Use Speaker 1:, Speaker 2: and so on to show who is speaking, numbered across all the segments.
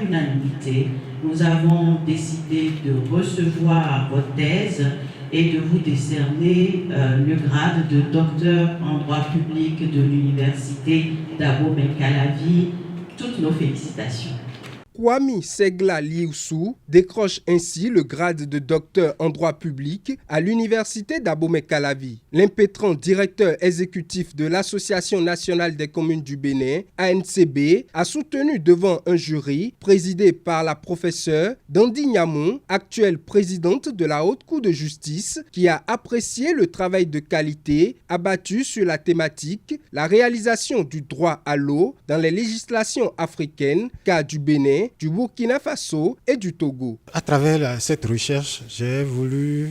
Speaker 1: l'unanimité, nous avons décidé de recevoir votre thèse et de vous décerner le grade de docteur en droit public de l'université d'Abomey-Calavi. Toutes nos félicitations.
Speaker 2: Kwame Segla Liusu décroche ainsi le grade de docteur en droit public à l'université d'Abomey-Calavi. L'impétrant directeur exécutif de l'Association nationale des communes du Bénin, ANCB, a soutenu devant un jury présidé par la professeure Dandi Nyamon, actuelle présidente de la Haute Cour de justice, qui a apprécié le travail de qualité abattu sur la thématique « La réalisation du droit à l'eau dans les législations africaines, cas du Bénin, du Burkina Faso et du Togo ».
Speaker 3: À travers cette recherche, j'ai voulu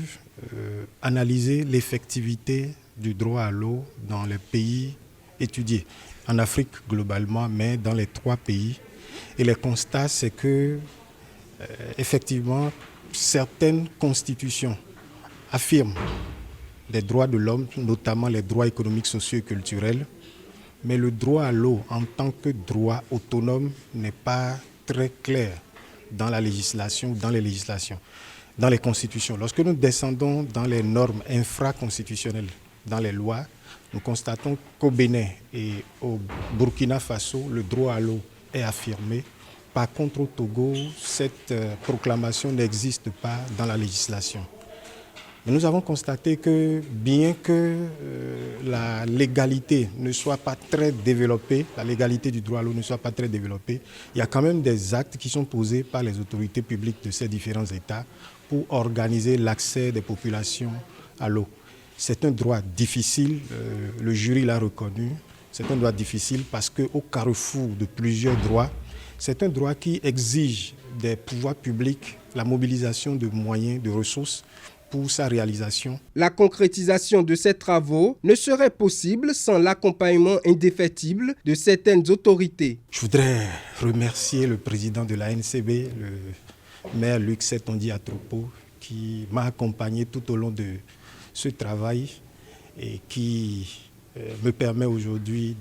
Speaker 3: analyser l'effectivité du droit à l'eau dans les pays étudiés, en Afrique globalement, mais dans les 3 pays. Et les constats, c'est que, effectivement, certaines constitutions affirment les droits de l'homme, notamment les droits économiques, sociaux et culturels, mais le droit à l'eau en tant que droit autonome n'est pas très clair dans la législation, dans les législations, dans les constitutions. Lorsque nous descendons dans les normes infraconstitutionnelles, dans les lois, nous constatons qu'au Bénin et au Burkina Faso, le droit à l'eau est affirmé. Par contre, au Togo, cette proclamation n'existe pas dans la législation. Mais nous avons constaté que bien que la légalité ne soit pas très développée, la légalité du droit à l'eau ne soit pas très développée, il y a quand même des actes qui sont posés par les autorités publiques de ces différents États pour organiser l'accès des populations à l'eau. C'est un droit difficile, le jury l'a reconnu, c'est un droit difficile parce qu'au carrefour de plusieurs droits, c'est un droit qui exige des pouvoirs publics la mobilisation de moyens, de ressources, pour sa réalisation.
Speaker 2: La concrétisation de ces travaux ne serait possible sans l'accompagnement indéfectible de certaines autorités.
Speaker 3: Je voudrais remercier le président de la NCB, le maire Luc Setondi Atropo, qui m'a accompagné tout au long de ce travail et qui me permet aujourd'hui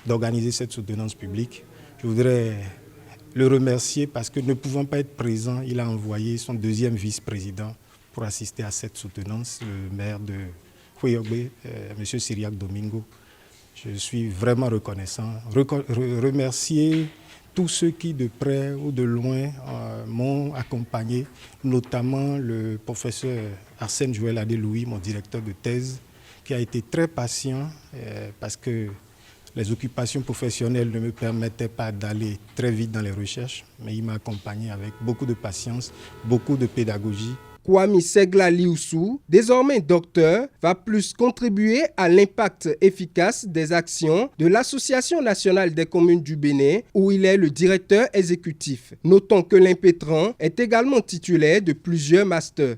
Speaker 3: d'organiser cette soutenance publique. Je voudrais le remercier parce que ne pouvant pas être présent, il a envoyé son 2e vice-président pour assister à cette soutenance, le maire de Kouyogbé, M. Syriac Domingo. Je suis vraiment reconnaissant. Remercier tous ceux qui, de près ou de loin, m'ont accompagné, notamment le professeur Arsène Joël Adé-Louis, mon directeur de thèse, qui a été très patient parce que les occupations professionnelles ne me permettaient pas d'aller très vite dans les recherches, mais il m'a accompagné avec beaucoup de patience, beaucoup de pédagogie.
Speaker 2: Kwame Segla Liusu, désormais docteur, va plus contribuer à l'impact efficace des actions de l'Association nationale des communes du Bénin, où il est le directeur exécutif. Notons que l'impétrant est également titulaire de plusieurs masters.